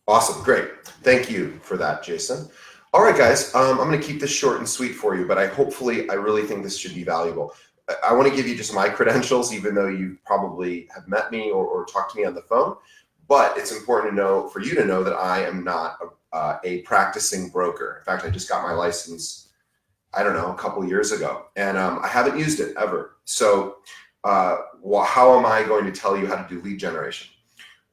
Awesome. Great. Thank you for that, Jason. All right, guys. I'm going to keep this short and sweet for you, but I really think this should be valuable. I want to give you just my credentials, even though you probably have met me or talked to me on the phone. But it's important to know, for you to know, that I am not a practicing broker. In fact, I just got my license, I don't know, a couple years ago, and I haven't used it ever. So how am I going to tell you how to do lead generation?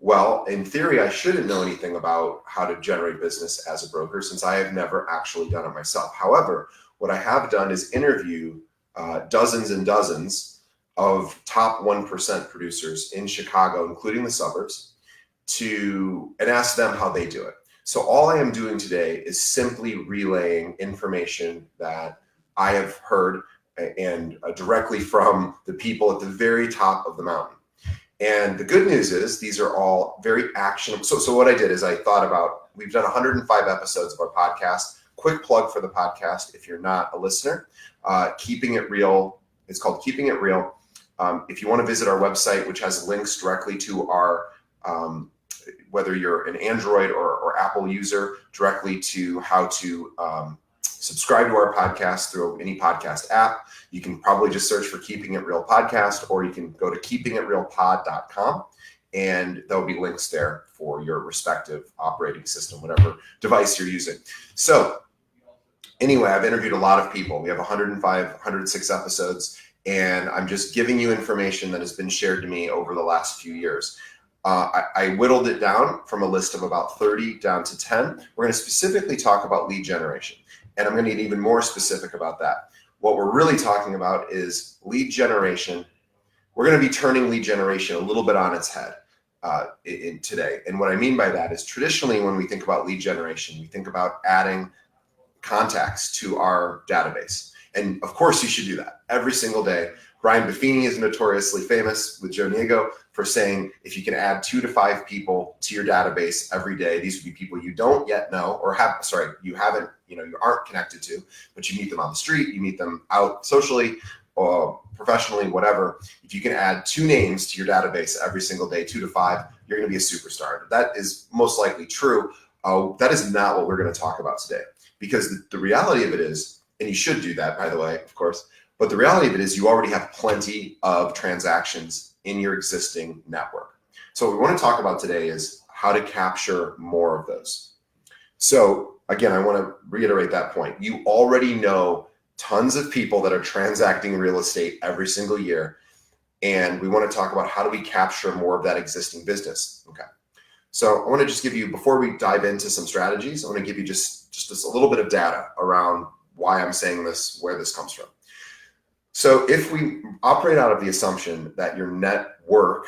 Well, in theory, I shouldn't know anything about how to generate business as a broker, since I have never actually done it myself. However, what I have done is interview dozens and dozens of top 1% producers in Chicago, including the suburbs, and ask them how they do it. So all I am doing today is simply relaying information that I have heard and directly from the people at the very top of the mountain. And the good news is these are all very actionable. So what I did is I thought about, we've done 105 episodes of our podcast. Quick plug for the podcast if you're not a listener. Keeping It Real. It's called Keeping It Real. If you want to visit our website, which has links directly to our, whether you're an Android or Apple user, directly to how to subscribe to our podcast through any podcast app. You can probably just search for Keeping It Real Podcast, or you can go to keepingitrealpod.com, and there'll be links there for your respective operating system, whatever device you're using. So anyway, I've interviewed a lot of people. We have 105, 106 episodes, and I'm just giving you information that has been shared to me over the last few years. I whittled it down from a list of about 30 down to 10. We're going to specifically talk about lead generation, and I'm going to get even more specific about that. What we're really talking about is lead generation. We're going to be turning lead generation a little bit on its head today. And what I mean by that is, traditionally when we think about lead generation, we think about adding contacts to our database. And of course you should do that every single day. Brian Buffini is notoriously famous with Joe Niego for saying, if you can add 2 to 5 people to your database every day, these would be people you don't yet know, or you aren't connected to, but you meet them on the street, you meet them out socially or professionally, whatever. If you can add 2 names to your database every single day, 2 to 5, you're going to be a superstar. That is most likely true. That is not what we're going to talk about today, because the reality of it is, and you should do that, by the way, of course, but the reality of it is you already have plenty of transactions in your existing network. So what we want to talk about today is how to capture more of those. So again, I want to reiterate that point. You already know tons of people that are transacting in real estate every single year. And we want to talk about how do we capture more of that existing business. Okay. So I want to just give you, before we dive into some strategies, I want to give you just a little bit of data around why I'm saying this, where this comes from. So if we operate out of the assumption that your network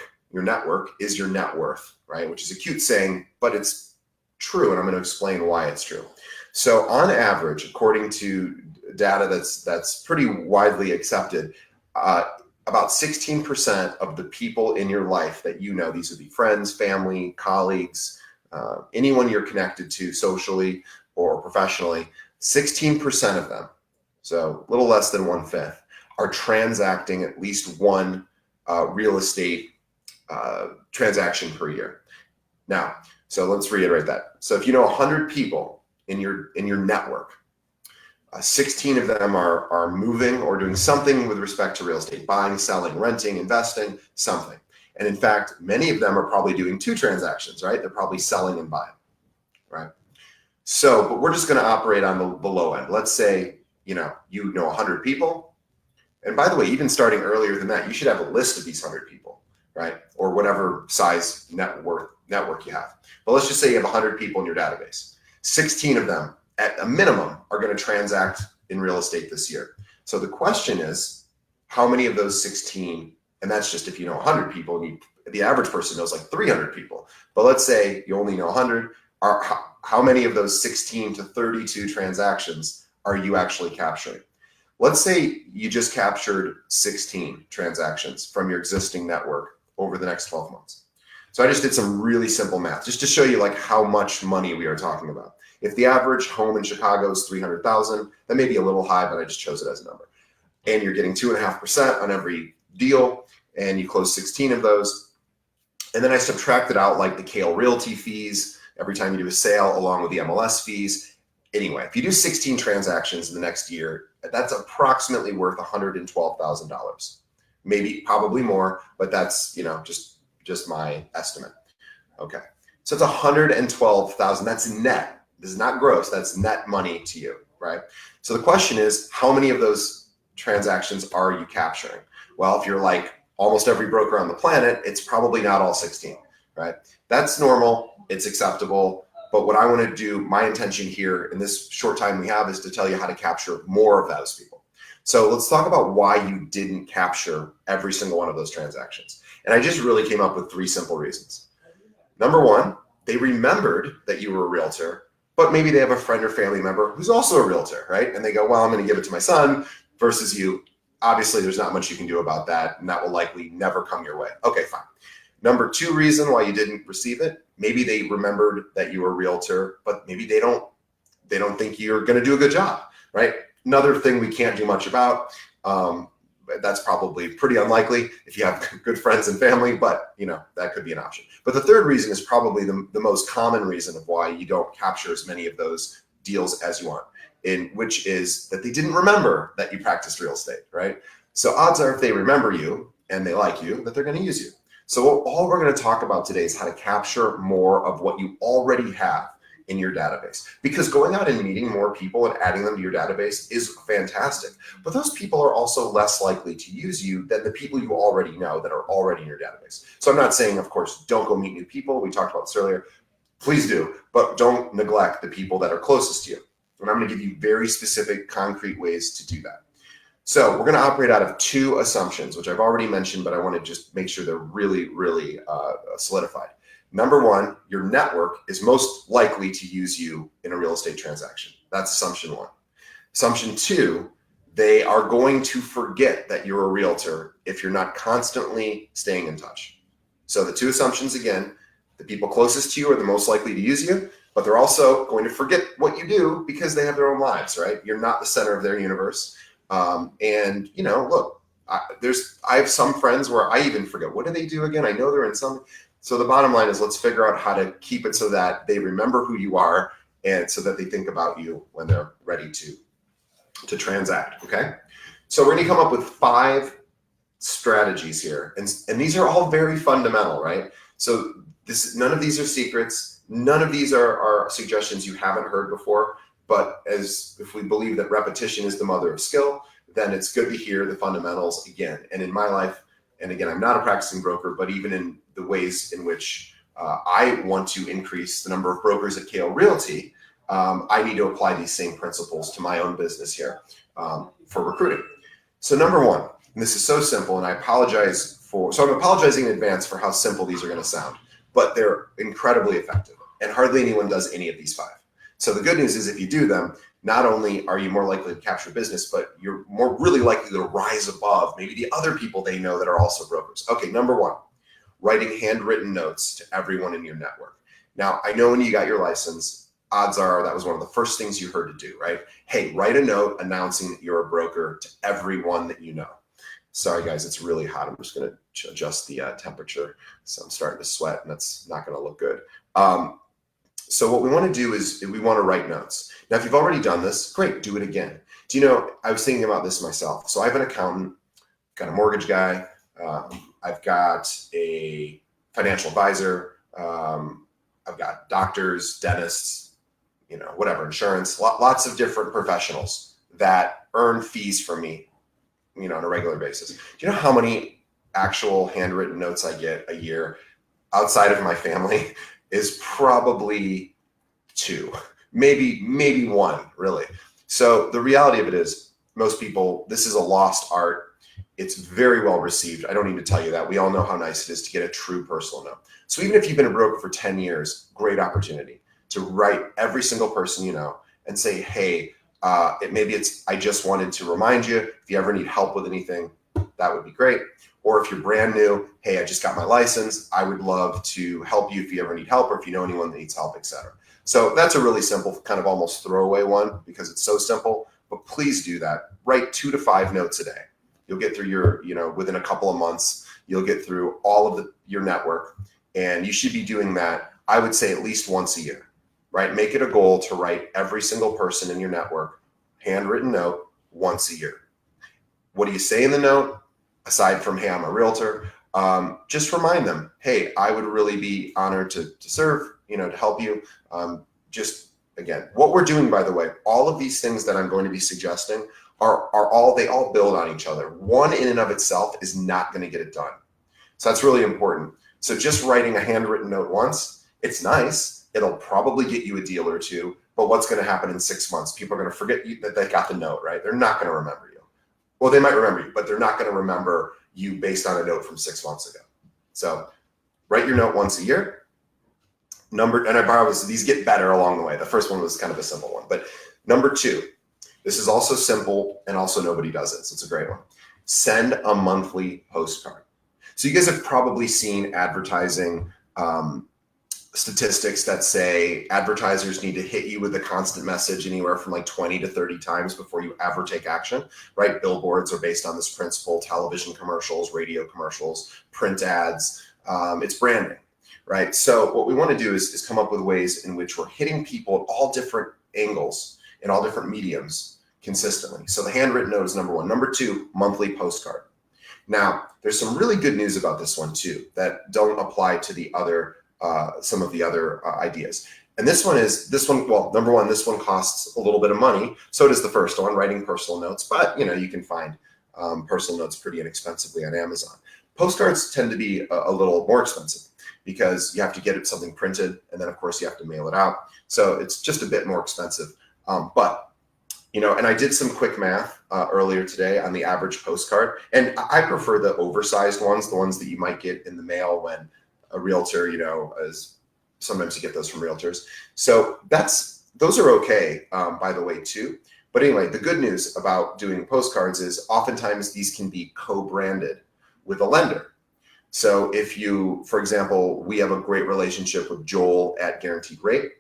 is your net worth, right? Which is a cute saying, but it's true. And I'm going to explain why it's true. So on average, according to data that's pretty widely accepted, about 16% of the people in your life that you know, these would be friends, family, colleagues, anyone you're connected to socially or professionally, 16% of them, so a little less than 1/5, are transacting at least one real estate transaction per year. Now, so let's reiterate that. So if you know 100 people in your network, 16 of them are moving or doing something with respect to real estate, buying, selling, renting, investing, something. And in fact, many of them are probably doing 2 transactions, right? They're probably selling and buying, right? So, but we're just going to operate on the low end. Let's say, you know 100 people. And by the way, even starting earlier than that, you should have a list of these 100 people, right? Or whatever size network you have. But let's just say you have 100 people in your database. 16 of them, at a minimum, are going to transact in real estate this year. So the question is, how many of those 16, and that's just if you know 100 people, and the average person knows like 300 people. But let's say you only know 100, how many of those 16 to 32 transactions are you actually capturing? Let's say you just captured 16 transactions from your existing network over the next 12 months. So I just did some really simple math just to show you like how much money we are talking about. If the average home in Chicago is $300,000, that may be a little high, but I just chose it as a number. And you're getting 2.5% on every deal, and you close 16 of those. And then I subtracted out like the Kale Realty fees, every time you do a sale along with the MLS fees. Anyway, if you do 16 transactions in the next year, that's approximately worth $112,000. Maybe, probably more, but that's, just my estimate. Okay. So it's 112,000. That's net. This is not gross. That's net money to you, right? So the question is, how many of those transactions are you capturing? Well, if you're like almost every broker on the planet, it's probably not all 16, right? That's normal. It's acceptable. But what I want to do, my intention here in this short time we have, is to tell you how to capture more of those people. So let's talk about why you didn't capture every single one of those transactions. And I just really came up with 3 simple reasons. Number 1, they remembered that you were a realtor, but maybe they have a friend or family member who's also a realtor, right? And they go, well, I'm going to give it to my son versus you. Obviously, there's not much you can do about that, and that will likely never come your way. Okay, fine. Number 2 reason why you didn't receive it, maybe they remembered that you were a realtor, but maybe they don't think you're going to do a good job, right? Another thing we can't do much about. That's probably pretty unlikely if you have good friends and family, but that could be an option. But the third reason is probably the most common reason of why you don't capture as many of those deals as you want, which is that they didn't remember that you practiced real estate, right? So odds are if they remember you and they like you, that they're going to use you. So all we're going to talk about today is how to capture more of what you already have in your database, because going out and meeting more people and adding them to your database is fantastic, but those people are also less likely to use you than the people you already know that are already in your database. So I'm not saying, of course, don't go meet new people. We talked about this earlier. Please do, but don't neglect the people that are closest to you. And I'm going to give you very specific, concrete ways to do that. So we're going to operate out of 2 assumptions, which I've already mentioned, but I want to just make sure they're really, really solidified. Number 1, your network is most likely to use you in a real estate transaction. That's assumption 1. Assumption 2, they are going to forget that you're a realtor if you're not constantly staying in touch. So the 2 assumptions again, the people closest to you are the most likely to use you, but they're also going to forget what you do because they have their own lives, right? You're not the center of their universe. And look, I have some friends where I even forget, what do they do again? I know they're in some. So the bottom line is, let's figure out how to keep it so that they remember who you are and so that they think about you when they're ready to transact, okay? So we're going to come up with 5 strategies here. And these are all very fundamental, right? So none of these are secrets. None of these are suggestions you haven't heard before. But if we believe that repetition is the mother of skill, then it's good to hear the fundamentals again. And in my life, and again, I'm not a practicing broker, but even in the ways in which I want to increase the number of brokers at Kale Realty, I need to apply these same principles to my own business here for recruiting. So number 1, and this is so simple, and I'm apologizing in advance for how simple these are going to sound, but they're incredibly effective, and hardly anyone does any of these 5. So the good news is if you do them, not only are you more likely to capture business, but you're really likely to rise above maybe the other people they know that are also brokers. Okay, number 1, writing handwritten notes to everyone in your network. Now, I know when you got your license, odds are that was one of the first things you heard to do, right? Hey, write a note announcing that you're a broker to everyone that you know. Sorry, guys, it's really hot. I'm just going to adjust the temperature. So I'm starting to sweat, and that's not going to look good. So what we want to do is we want to write notes. Now, if you've already done this, great, do it again. Do you know, I was thinking about this myself. So I have an accountant, got a mortgage guy, I've got a financial advisor, I've got doctors, dentists, whatever, insurance, lots of different professionals that earn fees from me, on a regular basis. Do you know how many actual handwritten notes I get a year outside of my family? Is probably 2, maybe 1, really. So the reality of it is, most people, this is a lost art. It's very well received. I don't need to tell you that. We all know how nice it is to get a true personal note. So even if you've been a broker for 10 years, great opportunity to write every single person you know and say, hey, I just wanted to remind you, if you ever need help with anything, that would be great. Or if you're brand new, hey, I just got my license. I would love to help you if you ever need help or if you know anyone that needs help, etc. So that's a really simple, kind of almost throwaway one because it's so simple, but please do that. Write 2 to 5 notes a day. You'll get through within a couple of months, you'll get through all of your network, and you should be doing that I would say at least once a year, right? Make it a goal to write every single person in your network handwritten note once a year. What do you say in the note? Aside from, hey, I'm a realtor, just remind them, hey, I would really be honored to serve, to help you. Just again, what we're doing, by the way, all of these things that I'm going to be suggesting they all build on each other. One in and of itself is not going to get it done. So that's really important. So just writing a handwritten note once, it's nice. It'll probably get you a deal or two, but what's going to happen in 6 months? People are going to forget that they got the note, right? They're not going to remember you. Well, they might remember you, but they're not going to remember you based on a note from 6 months ago. So write your note once a year. And I promise these get better along the way. The first one was kind of a simple one, but number 2, this is also simple and also nobody does it. So it's a great one. Send a monthly postcard. So you guys have probably seen advertising statistics that say advertisers need to hit you with a constant message anywhere from like 20 to 30 times before you ever take action, right? Billboards are based on this principle, television commercials, radio commercials, print ads, it's branding, right? So what we want to do is come up with ways in which we're hitting people at all different angles in all different mediums consistently. So the handwritten note is number 1. Number 2, monthly postcard. Now, there's some really good news about this one too that don't apply to the other some of the other ideas. And this one, well, number 1, this one costs a little bit of money. So does the first one, writing personal notes, but you can find personal notes pretty inexpensively on Amazon. Postcards tend to be a little more expensive because you have to get something printed and then of course you have to mail it out. So it's just a bit more expensive. And I did some quick math earlier today on the average postcard, and I prefer the oversized ones, the ones that you might get in the mail when a realtor, as sometimes you get those from realtors. So those are okay, by the way, too. But anyway, the good news about doing postcards is oftentimes these can be co-branded with a lender. So if for example, we have a great relationship with Joel at Guaranteed Rate.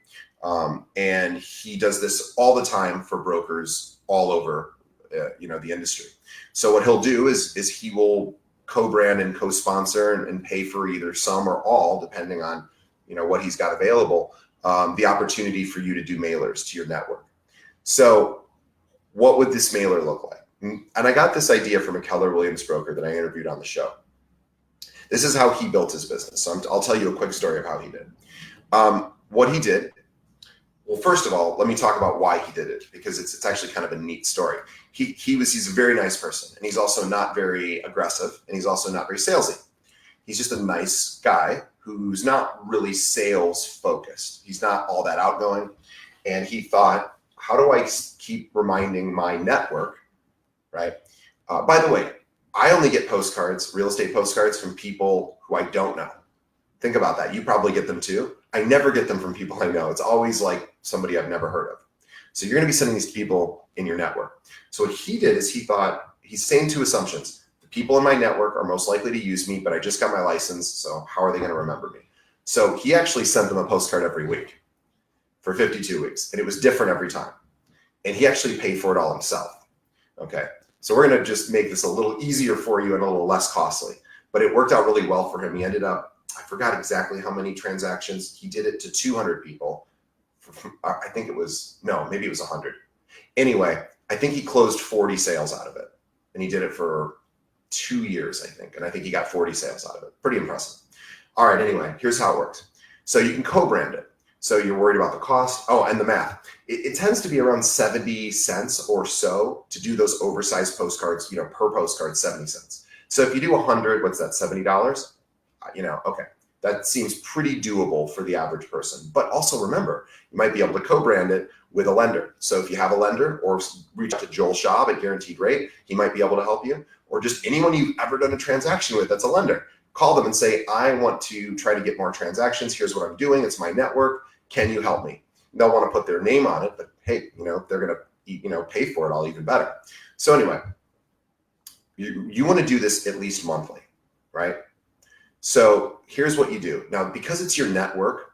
And he does this all the time for brokers all over, the industry. So what he'll do is he will co-brand and co-sponsor and pay for either some or all, depending on, what he's got available, the opportunity for you to do mailers to your network. So what would this mailer look like? And I got this idea from a Keller Williams broker that I interviewed on the show. This is how he built his business. So I'll tell you a quick story of how he did. What he did. Well, first of all, let me talk about why he did it, because it's actually kind of a neat story. He's a very nice person, and he's also not very aggressive, and he's also not very salesy. He's just a nice guy who's not really sales focused. He's not all that outgoing. And he thought, how do I keep reminding my network, right? By the way, I only get postcards, real estate postcards, from people who I don't know. Think about that. You probably get them too. I never get them from people I know. It's always like somebody I've never heard of. So you're going to be sending these to people in your network. So what he did is he's saying 2 assumptions. The people in my network are most likely to use me, but I just got my license. So how are they going to remember me? So he actually sent them a postcard every week for 52 weeks. And it was different every time. And he actually paid for it all himself. Okay. So we're going to just make this a little easier for you and a little less costly, but it worked out really well for him. He ended up, I forgot exactly how many transactions. He did it to 200 people. I think maybe it was 100. Anyway, I think he closed 40 sales out of it. And he did it for 2 years, I think. And I think he got 40 sales out of it. Pretty impressive. All right, anyway, here's how it works. So you can co-brand it. So you're worried about the cost. Oh, and the math. It tends to be around 70 cents or so to do those oversized postcards, per postcard, 70 cents. So if you do 100, what's that, $70? Okay, that seems pretty doable for the average person. But also remember, you might be able to co-brand it with a lender. So if you have a lender, or reach out to Joel Schaub at Guaranteed Rate, he might be able to help you. Or just anyone you've ever done a transaction with that's a lender. Call them and say, I want to try to get more transactions. Here's what I'm doing. It's my network. Can you help me? They'll want to put their name on it, but hey, they're going to pay for it all even better. So anyway, you want to do this at least monthly, right? So here's what you do. Now, because it's your network,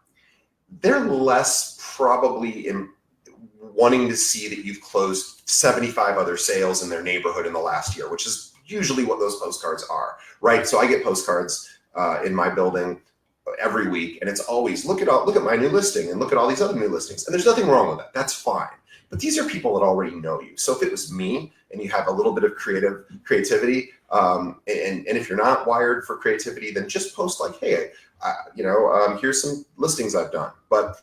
they're less probably wanting to see that you've closed 75 other sales in their neighborhood in the last year, which is usually what those postcards are, right? So I get postcards in my building every week, and it's always look at my new listing and look at all these other new listings. And there's nothing wrong with that. That's fine. But these are people that already know you. So if it was me and you have a little bit of creativity, and if you're not wired for creativity, then just post like, hey, here's some listings I've done. But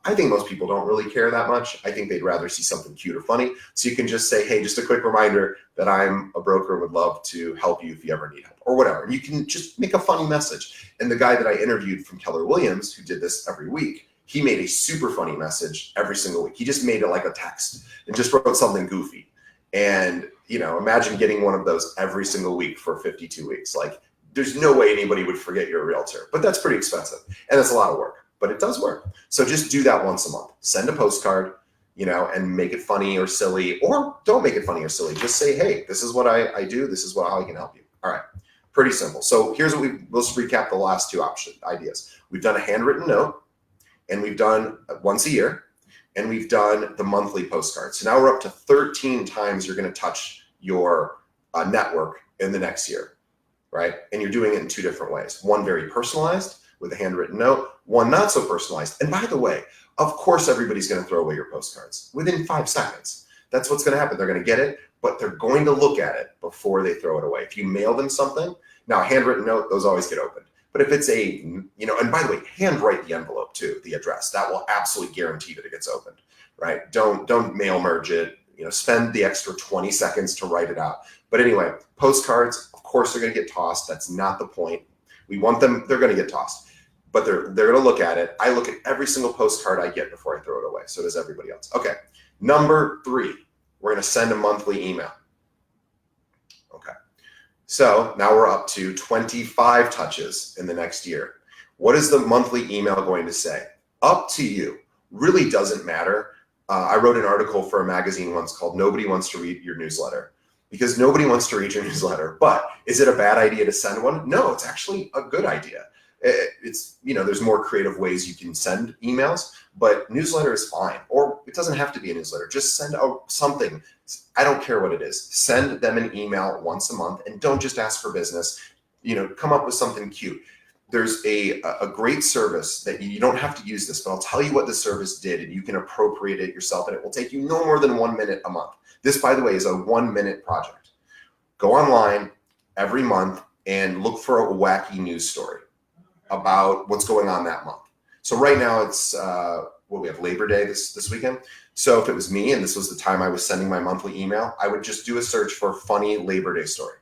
I think most people don't really care that much. I think they'd rather see something cute or funny. So you can just say, hey, just a quick reminder that I'm a broker and would love to help you if you ever need help or whatever. And you can just make a funny message. And the guy that I interviewed from Keller Williams, who did this every week, he made a super funny message every single week. He just made it like a text and just wrote something goofy. And, imagine getting one of those every single week for 52 weeks. Like, there's no way anybody would forget you're a realtor, but that's pretty expensive. And that's a lot of work. But it does work. So just do that once a month. Send a postcard, and make it funny or silly, or don't make it funny or silly. Just say, hey, this is what I do. This is how I can help you. All right. Pretty simple. So here's what let's recap the last two ideas. We've done a handwritten note, and we've done once a year, and we've done the monthly postcard. So now we're up to 13 times you're going to touch your network in the next year, right? And you're doing it in two different ways. One very personalized with a handwritten note, one not so personalized. And by the way, of course, everybody's going to throw away your postcards within 5 seconds. That's what's going to happen. They're going to get it, but they're going to look at it before they throw it away. If you mail them something, now a handwritten note, those always get opened. But if it's and by the way, handwrite the envelope too, the address. That will absolutely guarantee that it gets opened, right? Don't mail merge it. Spend the extra 20 seconds to write it out. But anyway, postcards, of course, they're going to get tossed. That's not the point. We want them, they're going to get tossed. But they're going to look at it. I look at every single postcard I get before I throw it away. So does everybody else. Okay. Number 3, we're going to send a monthly email. Okay. So now we're up to 25 touches in the next year. What is the monthly email going to say? Up to you. Really doesn't matter. I wrote an article for a magazine once called Nobody Wants to Read Your Newsletter, because nobody wants to read your newsletter. But is it a bad idea to send one? No, it's actually a good idea. It's, there's more creative ways you can send emails, but newsletter is fine. Or it doesn't have to be a newsletter. Just send out something. I don't care what it is. Send them an email once a month, and don't just ask for business. Come up with something cute. There's a great service that you don't have to use this, but I'll tell you what the service did, and you can appropriate it yourself, and it will take you no more than 1 minute a month. This, by the way, is a 1-minute project. Go online every month and look for a wacky news story about what's going on that month. So right now it's we have Labor Day this weekend. So if it was me and this was the time I was sending my monthly email, I would just do a search for funny Labor Day story.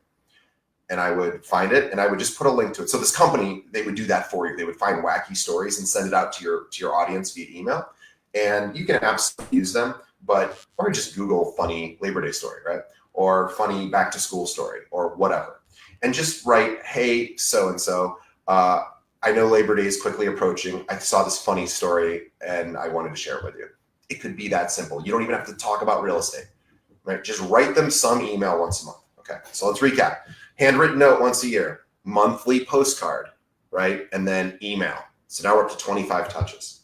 And I would find it and I would just put a link to it. So this company, they would do that for you. They would find wacky stories and send it out to your audience via email. And you can absolutely use them, or just Google funny Labor Day story, right? Or funny back to school story or whatever. And just write, hey, so-and-so, I know Labor Day is quickly approaching. I saw this funny story and I wanted to share it with you. It could be that simple. You don't even have to talk about real estate, right? Just write them some email once a month. Okay, so let's recap. Handwritten note once a year, monthly postcard, right? And then email. So now we're up to 25 touches.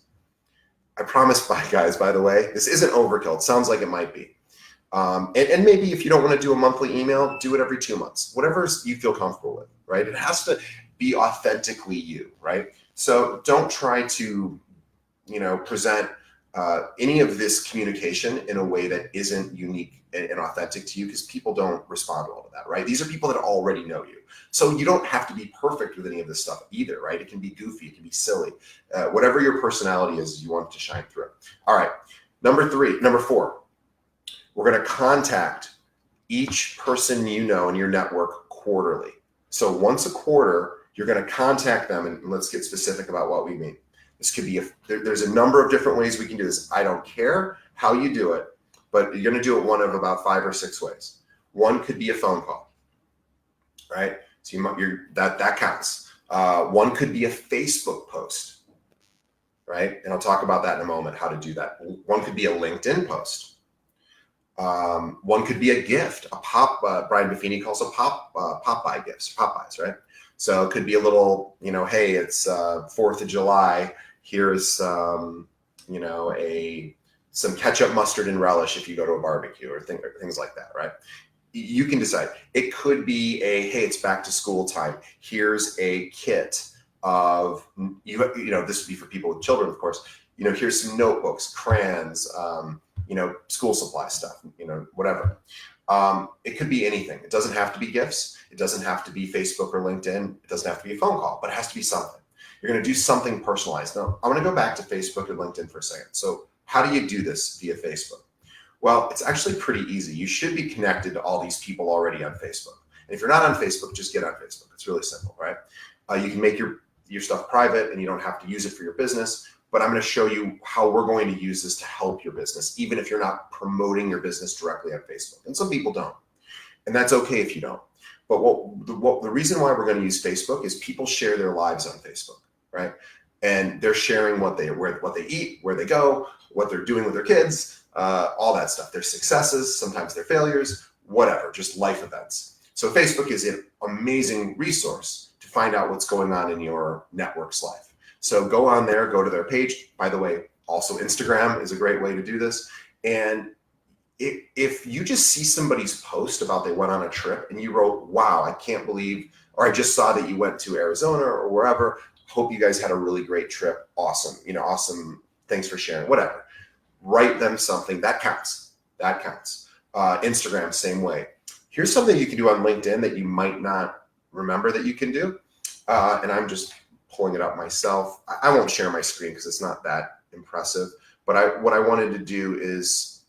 I promise, guys, by the way, this isn't overkill. It sounds like it might be. And maybe if you don't want to do a monthly email, do it every 2 months, whatever you feel comfortable with, right? It has to be authentically you, right? So don't try to, present any of this communication in a way that isn't unique and authentic to you, because people don't respond well to that, right? These are people that already know you. So you don't have to be perfect with any of this stuff either, right? It can be goofy, it can be silly. Whatever your personality is, you want it to shine through. All right, number 4, we're going to contact each person in your network quarterly. So once a quarter, you're going to contact them, and let's get specific about what we mean. This could be, there's a number of different ways we can do this. I don't care how you do it, but you're going to do it one of about 5 or 6 ways. One could be a phone call, right? So that counts. One could be a Facebook post, right? And I'll talk about that in a moment, how to do that. One could be a LinkedIn post. One could be a gift, Brian Buffini calls it Popeye gifts, Popeyes, right? So it could be a little, hey, it's 4th of July. Here's, some ketchup, mustard, and relish if you go to a barbecue or things like that, right? You can decide. It could be hey, it's back to school time. Here's a kit of, this would be for people with children, of course, here's some notebooks, crayons, school supply stuff, whatever. It could be anything. It doesn't have to be gifts. It doesn't have to be Facebook or LinkedIn. It doesn't have to be a phone call, but it has to be something. You're going to do something personalized. Now, I want to go back to Facebook and LinkedIn for a second. So how do you do this via Facebook? Well, it's actually pretty easy. You should be connected to all these people already on Facebook. And if you're not on Facebook, just get on Facebook. It's really simple, right? You can make your stuff private and you don't have to use it for your business. But I'm going to show you how we're going to use this to help your business, even if you're not promoting your business directly on Facebook. And some people don't. And that's okay if you don't. But the reason why we're going to use Facebook is people share their lives on Facebook, right? And they're sharing what they eat, where they go, what they're doing with their kids, all that stuff, their successes, sometimes their failures, whatever, just life events. So Facebook is an amazing resource to find out what's going on in your network's life. So go on there, go to their page. By the way, also Instagram is a great way to do this. And if you just see somebody's post about they went on a trip and you wrote, wow, I can't believe, or I just saw that you went to Arizona or wherever. Hope you guys had a really great trip. Awesome. Awesome. Thanks for sharing, whatever. Write them something that counts. That counts. Instagram, same way. Here's something you can do on LinkedIn that you might not remember that you can do. And I'm just pulling it up myself. I won't share my screen because it's not that impressive. But what I wanted to do is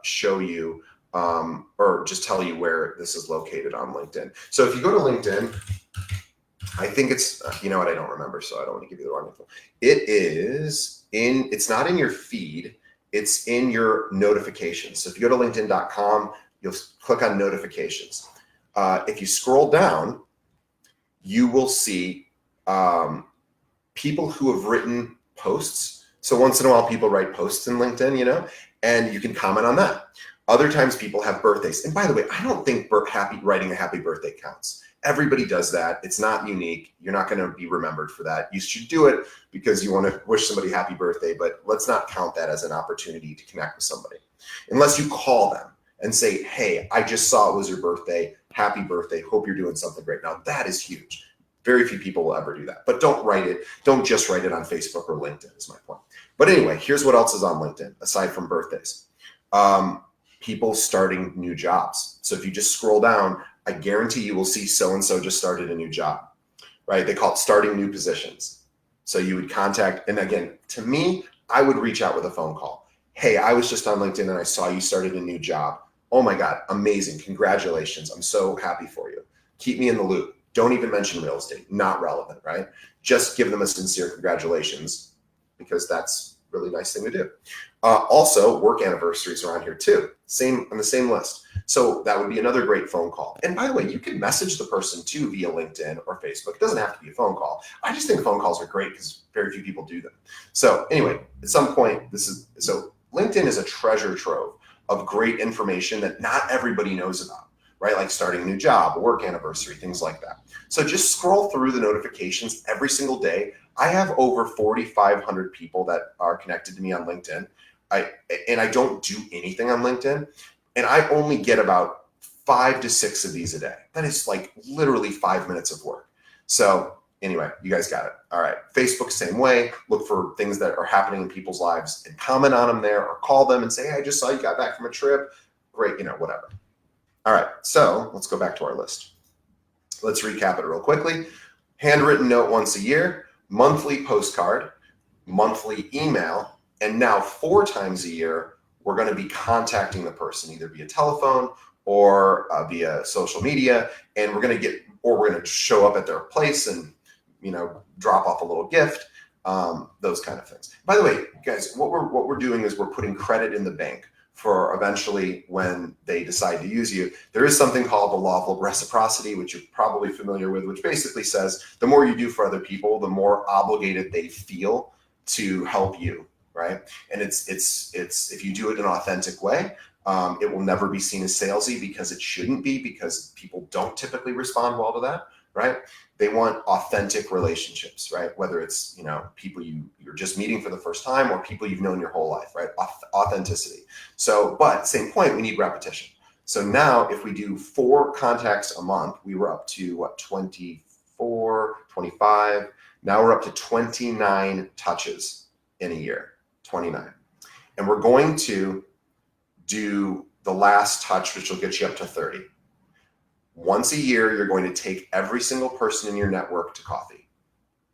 show you or just tell you where this is located on LinkedIn. So if you go to LinkedIn, I think it's, I don't remember, so I don't want to give you the wrong info. It's not in your feed, it's in your notifications. So if you go to linkedin.com, you'll click on notifications. If you scroll down, you will see people who have written posts. So once in a while, people write posts in LinkedIn, and you can comment on that. Other times people have birthdays. And by the way, I don't think writing a happy birthday counts. Everybody does that. It's not unique. You're not going to be remembered for that. You should do it because you want to wish somebody happy birthday, but let's not count that as an opportunity to connect with somebody. Unless you call them and say, hey, I just saw it was your birthday. Happy birthday. Hope you're doing something great. Now that is huge. Very few people will ever do that, but don't write it. Don't just write it on Facebook or LinkedIn is my point. But anyway, here's what else is on LinkedIn aside from birthdays. People starting new jobs. So if you just scroll down, I guarantee you will see so-and-so just started a new job, right? They call it starting new positions. So you would contact, and again, to me, I would reach out with a phone call. Hey, I was just on LinkedIn and I saw you started a new job. Oh my God, amazing. Congratulations. I'm so happy for you. Keep me in the loop. Don't even mention real estate, not relevant, right? Just give them a sincere congratulations because that's a really nice thing to do. Also, work anniversaries are on here too, on the same list. So that would be another great phone call. And by the way, you can message the person too via LinkedIn or Facebook. It doesn't have to be a phone call. I just think phone calls are great because very few people do them. So anyway, at some point, LinkedIn is a treasure trove of great information that not everybody knows about, right? Like starting a new job, a work anniversary, things like that. So just scroll through the notifications every single day. I have over 4,500 people that are connected to me on LinkedIn. I don't do anything on LinkedIn. And I only get about 5 to 6 of these a day. That is like literally 5 minutes of work. So anyway, you guys got it. All right. Facebook, same way. Look for things that are happening in people's lives and comment on them there or call them and say, hey, I just saw you got back from a trip. Great, whatever. All right. So let's go back to our list. Let's recap it real quickly. Handwritten note once a year, monthly postcard, monthly email, and now 4 times a year, we're going to be contacting the person either via telephone or via social media, and we're going to show up at their place and drop off a little gift, those kind of things. By the way, guys, what we're doing is we're putting credit in the bank for eventually when they decide to use you. There is something called the law of reciprocity, which you're probably familiar with, which basically says the more you do for other people, the more obligated they feel to help you. Right. And it's if you do it in an authentic way, it will never be seen as salesy because it shouldn't be, because people don't typically respond well to that. Right. They want authentic relationships. Right. Whether it's, people you're just meeting for the first time or people you've known your whole life. Right. Authenticity. So but same point, we need repetition. So now if we do 4 contacts a month, we were up to 24 24, 25. Now we're up to 29 touches in a year, 29. And we're going to do the last touch, which will get you up to 30. Once a year, you're going to take every single person in your network to coffee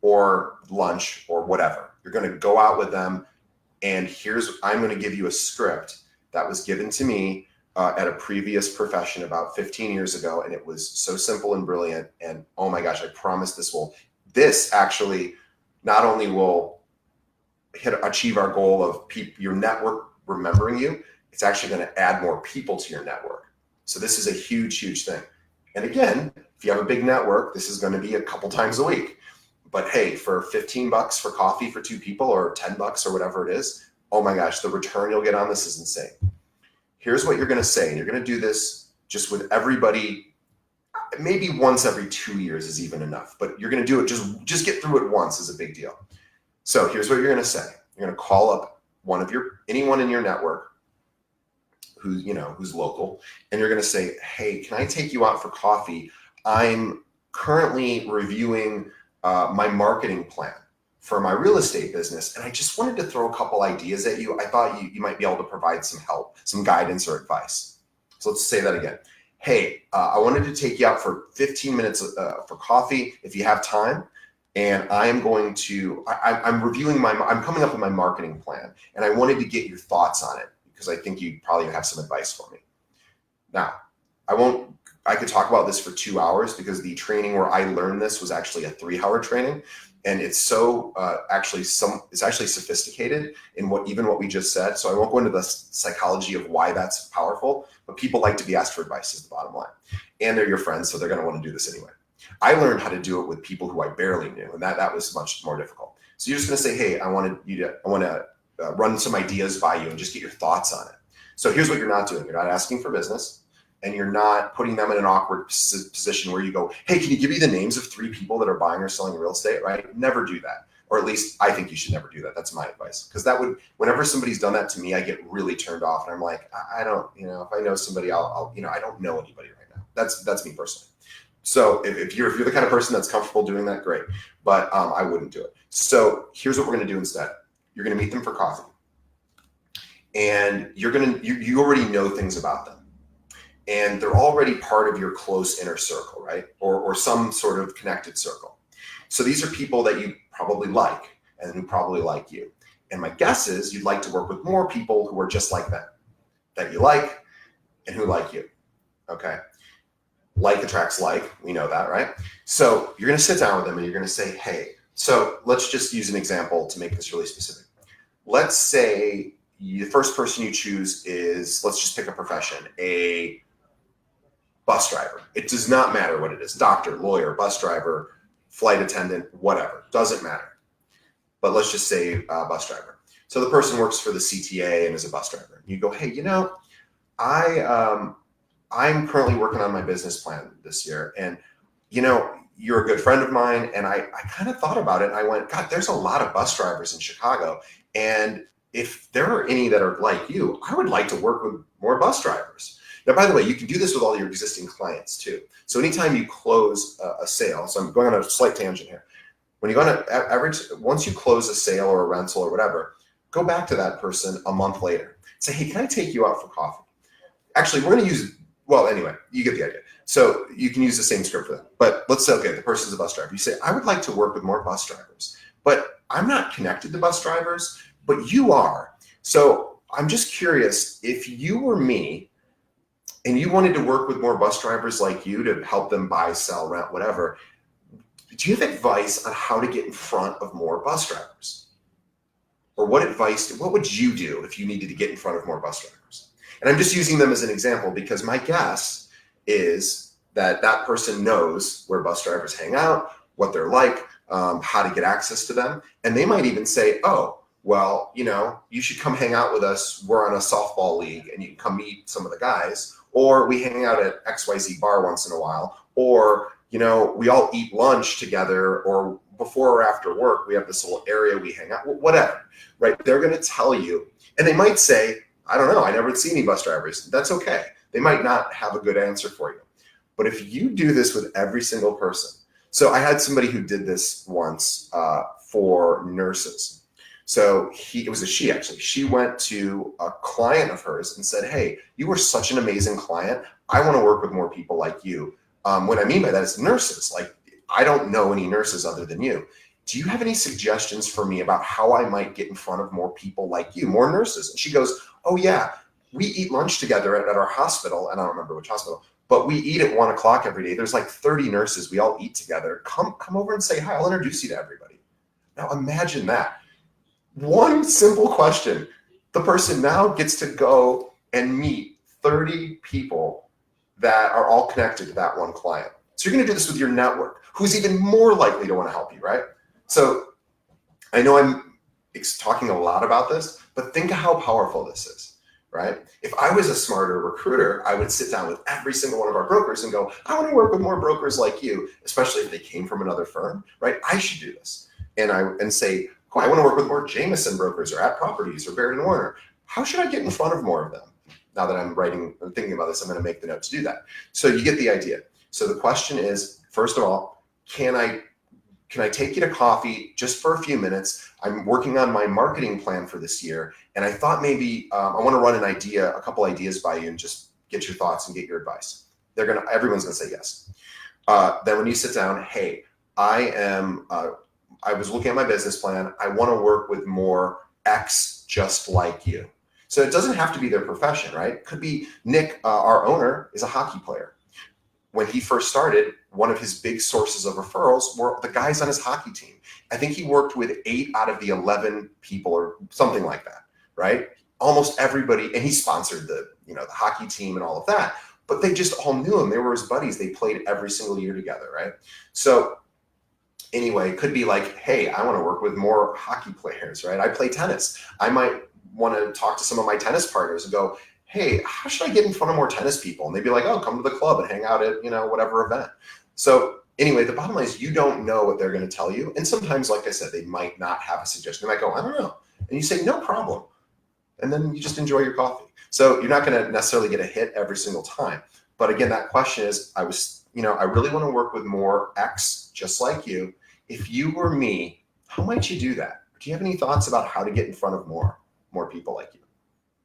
or lunch or whatever. You're going to go out with them. And I'm going to give you a script that was given to me at a previous profession about 15 years ago. And it was so simple and brilliant. And oh my gosh, I promise this actually not only will achieve our goal of your network remembering you, it's actually going to add more people to your network. So this is a huge, huge thing. And again, if you have a big network, this is going to be a couple times a week. But hey, for $15 for coffee for 2 people or $10 or whatever it is, oh my gosh, the return you'll get on this is insane. Here's what you're going to say. And you're going to do this just with everybody. Maybe once every 2 years is even enough, but you're going to do it. Just get through it once is a big deal. So here's what you're going to say. You're going to call up anyone in your network who's local, and you're going to say, hey, can I take you out for coffee? I'm currently reviewing my marketing plan for my real estate business, and I just wanted to throw a couple ideas at you. I thought you might be able to provide some help, some guidance or advice. So let's say that again. Hey, I wanted to take you out for 15 minutes for coffee if you have time. And I'm coming up with my marketing plan, and I wanted to get your thoughts on it because I think you probably have some advice for me. Now, I could talk about this for 2 hours because the training where I learned this was actually a 3-hour training. And it's so it's actually sophisticated in what we just said. So I won't go into the psychology of why that's powerful, but people like to be asked for advice is the bottom line. And they're your friends, so they're going to want to do this anyway. I learned how to do it with people who I barely knew, and that was much more difficult. So you're just going to say, hey, I want to run some ideas by you and just get your thoughts on it. So here's what you're not doing. You're not asking for business, and you're not putting them in an awkward position where you go, hey, can you give me the names of 3 people that are buying or selling real estate, right? Never do that. Or at least I think you should never do that. That's my advice. Because whenever somebody's done that to me, I get really turned off. And I'm like, I don't, if I know somebody, I don't know anybody right now. That's me personally. So if you're the kind of person that's comfortable doing that, great. But I wouldn't do it. So here's what we're going to do instead. You're going to meet them for coffee. And you already know things about them. And they're already part of your close inner circle, right? Or some sort of connected circle. So these are people that you probably like and who probably like you. And my guess is you'd like to work with more people who are just like them, that you like and who like you, okay? Like attracts like, we know that, right? So you're going to sit down with them and you're going to say, hey, so let's just use an example to make this really specific. Let's say the first person you choose is, let's just pick a profession, a bus driver. It does not matter what it is. Doctor, lawyer, bus driver, flight attendant, whatever. Doesn't matter. But let's just say bus driver. So the person works for the CTA and is a bus driver. You go, hey, I'm currently working on my business plan this year. And, you're a good friend of mine. And I kind of thought about it. And I went, God, there's a lot of bus drivers in Chicago. And if there are any that are like you, I would like to work with more bus drivers. Now, by the way, you can do this with all your existing clients too. So anytime you close a sale, so I'm going on a slight tangent here. When you go on once you close a sale or a rental or whatever, go back to that person a month later. Say, hey, can I take you out for coffee? Actually, we're going to use, anyway, you get the idea. So you can use the same script for that. But let's say, okay, the person's a bus driver. You say, I would like to work with more bus drivers, but I'm not connected to bus drivers, but you are. So I'm just curious, if you were me and you wanted to work with more bus drivers like you to help them buy, sell, rent, whatever, do you have advice on how to get in front of more bus drivers? Or what would you do if you needed to get in front of more bus drivers? And I'm just using them as an example because my guess is that person knows where bus drivers hang out, what they're like, how to get access to them. And they might even say, oh, well, you should come hang out with us. We're on a softball league and you can come meet some of the guys, or we hang out at XYZ bar once in a while, or, we all eat lunch together, or before or after work, we have this little area we hang out, whatever, right? They're going to tell you, and they might say, I don't know, I never see any bus drivers. That's okay. They might not have a good answer for you. But if you do this with every single person, So I had somebody who did this once for nurses. So it was a she actually. She went to a client of hers and said, "Hey, you were such an amazing client. I want to work with more people like you." What I mean by that is nurses. Like, I don't know any nurses other than you. Do you have any suggestions for me about how I might get in front of more people like you, more nurses? And she goes, "Oh yeah, we eat lunch together at our hospital." And I don't remember which hospital, but we eat at 1 o'clock every day. There's like 30 nurses. We all eat together. Come over and say hi. I'll introduce you to everybody. Now imagine that. One simple question. The person now gets to go and meet 30 people that are all connected to that one client. So you're going to do this with your network, who's even more likely to want to help you, right? So I know I'm talking a lot about this, but think of how powerful this is, right? If I was a smarter recruiter, I would sit down with every single one of our brokers and go, "I want to work with more brokers like you," especially if they came from another firm, right? I should do this. And say, "Oh, I want to work with more Jameson brokers or At Properties or Baird and Warner. How should I get in front of more of them?" Now that I'm thinking about this, I'm going to make the note to do that. So you get the idea. So the question is, first of all, can I take you to coffee just for a few minutes? I'm working on my marketing plan for this year, and I thought maybe I want to run a couple ideas by you and just get your thoughts and get your advice. Everyone's gonna say yes. Then when you sit down, "Hey, I was looking at my business plan. I want to work with more X just like you." So it doesn't have to be their profession, right? It could be Nick, our owner, is a hockey player. When he first started, one of his big sources of referrals were the guys on his hockey team. I think he worked with 8 out of the 11 people or something like that, right? Almost everybody, and he sponsored the hockey team and all of that, but they just all knew him. They were his buddies. They played every single year together, right? So anyway, it could be like, "Hey, I want to work with more hockey players," right? I play tennis. I might want to talk to some of my tennis partners and go, "Hey, how should I get in front of more tennis people?" And they'd be like, "Oh, come to the club and hang out at, whatever event." So anyway, the bottom line is you don't know what they're going to tell you. And sometimes, like I said, they might not have a suggestion. They might go, "I don't know." And you say, "No problem." And then you just enjoy your coffee. So you're not going to necessarily get a hit every single time. But again, that question is, I really want to work with more X just like you. If you were me, how might you do that? Do you have any thoughts about how to get in front of more people like you?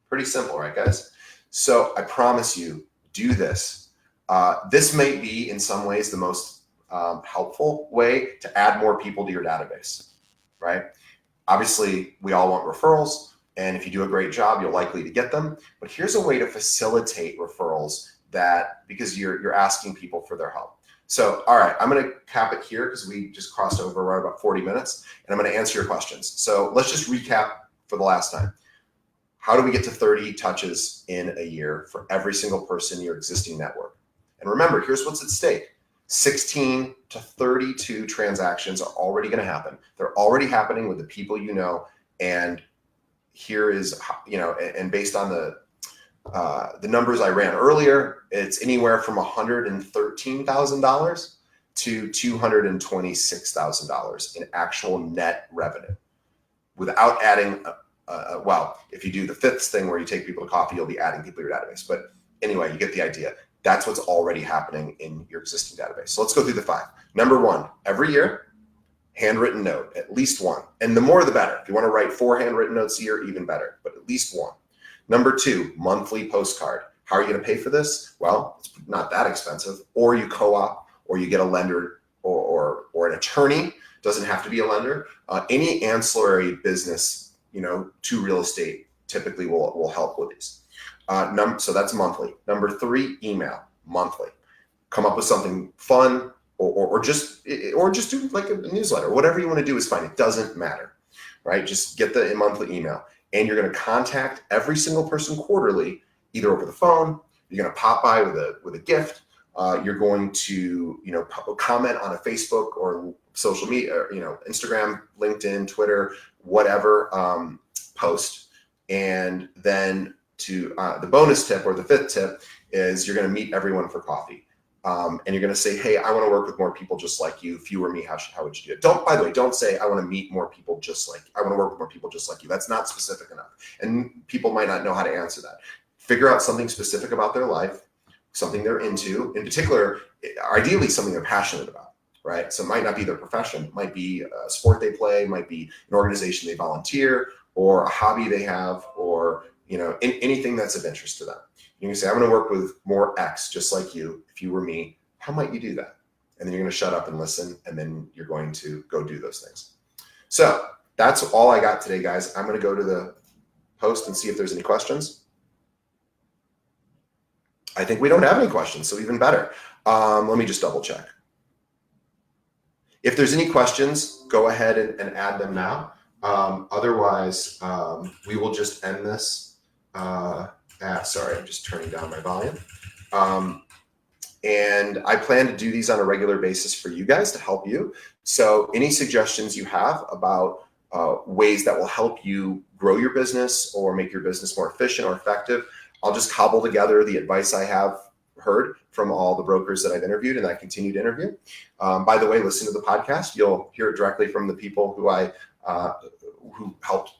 Pretty simple, right, guys? So I promise you, do this. This may be, in some ways, the most helpful way to add more people to your database, right? Obviously, we all want referrals, and if you do a great job, you're likely to get them. But here's a way to facilitate referrals because you're asking people for their help. So, all right, I'm going to cap it here because we just crossed over right about 40 minutes, and I'm going to answer your questions. So let's just recap for the last time. How do we get to 30 touches in a year for every single person in your existing network? And remember, here's what's at stake. 16 to 32 transactions are already going to happen. They're already happening with the people you know. And here is, and based on the numbers I ran earlier, it's anywhere from $113,000 to $226,000 in actual net revenue without adding if you do the fifth thing where you take people to coffee, you'll be adding people to your database. But anyway, you get the idea. That's what's already happening in your existing database. So let's go through the 5. Number 1, every year, handwritten note, at least one. And the more, the better. If you want to write 4 handwritten notes a year, even better, but at least one. Number 2, monthly postcard. How are you going to pay for this? Well, it's not that expensive. Or you co-op, or you get a lender or an attorney. Doesn't have to be a lender. Any ancillary business to real estate typically will help with these. So that's monthly. Number 3, email, monthly. Come up with something fun or just do like a newsletter. Whatever you want to do is fine. It doesn't matter, right? Just get the monthly email. And you're going to contact every single person quarterly, either over the phone, you're going to pop by with a gift, you're going to comment on a Facebook or social media, or, Instagram, LinkedIn, Twitter, whatever post. And then the bonus tip or the 5th tip is you're going to meet everyone for coffee. And you're going to say, "Hey, I want to work with more people just like you. If you were me, how would you do it?" By the way, don't say, "I want to meet more people just like, I want to work with more people just like you." That's not specific enough. And people might not know how to answer that. Figure out something specific about their life, something they're into, in particular, ideally something they're passionate about, right? So it might not be their profession, it might be a sport they play, might be an organization they volunteer, or a hobby they have, or anything that's of interest to them. You can say, I'm going to work with more X, just like you. If you were me, how might you do that? And then you're going to shut up and listen, and then you're going to go do those things. So that's all I got today, guys. I'm going to go to the post and see if there's any questions. I think we don't have any questions, so even better. Let me just double check. If there's any questions, go ahead and add them now. Otherwise, we will just end this. Sorry, I'm just turning down my volume. And I plan to do these on a regular basis for you guys to help you. So any suggestions you have about ways that will help you grow your business or make your business more efficient or effective, I'll just cobble together the advice I have heard from all the brokers that I've interviewed and I continue to interview. By the way, listen to the podcast. You'll hear it directly from the people who helped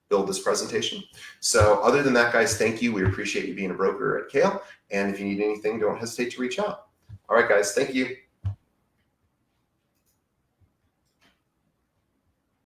build this presentation. So other than that, guys, thank you. We appreciate you being a broker at Kale. And if you need anything, don't hesitate to reach out. All right, guys, thank you.